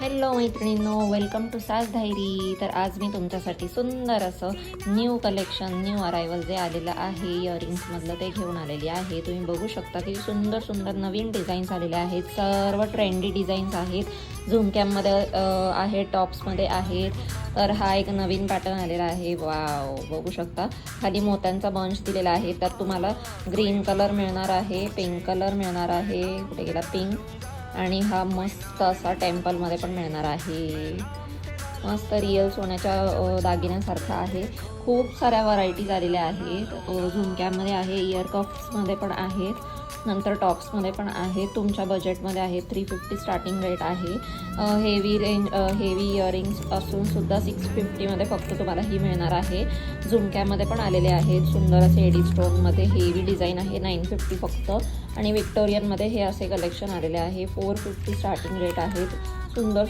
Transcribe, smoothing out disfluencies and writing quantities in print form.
Hello मैत्रिणींनो, welcome to सास diary. तर आज मी तुमच्यासाठी सुंदर असं न्यू कलेक्शन, न्यू अरायवल जे आलेलं आहे इयरिंग्समधलं ते घेऊन आलेली आहे. तुम्ही बघू शकता की सुंदर सुंदर नवीन डिझाईन्स आलेले आहेत. सर्व ट्रेंडी डिझाईन्स आहेत. झुमक्यांमध्ये आहे, टॉप्समध्ये आहेत. तर हा एक नवीन पॅटर्न आलेला आहे. वाव, बघू शकता खाली मोत्यांचा बंच दिलेला आहे. त्यात तुम्हाला ग्रीन कलर मिळणार आहे, पिंक कलर मिळणार आहे, कुठे गेला पिंक, आणि हा मस्त असा टेम्पलमध्ये पण मिळणार आहे. मस्त रिअल सोन्याच्या दागिन्यासारखा आहे. खूप साऱ्या व्हरायटीज आलेल्या आहेत. झुमक्यामध्ये आहे, इयर कफ्समध्ये पण आहेत, नंतर टॉप्समध्ये पण आहेत. तुमच्या बजेटमध्ये आहे. 350 स्टार्टिंग रेट आहे. हेवी इयरिंग्स असून सुद्धा 650मध्ये फक्त तुम्हाला ही मिळणार आहे. झुमक्यामध्ये पण आलेले आहेत. सुंदर असे एडी स्टोनमध्ये हेवी डिझाईन आहे. 950 फक्त. आणि विक्टोरियनमध्ये हे असे कलेक्शन आलेले आहे. 450 स्टार्टिंग रेट आहेत. सुंदर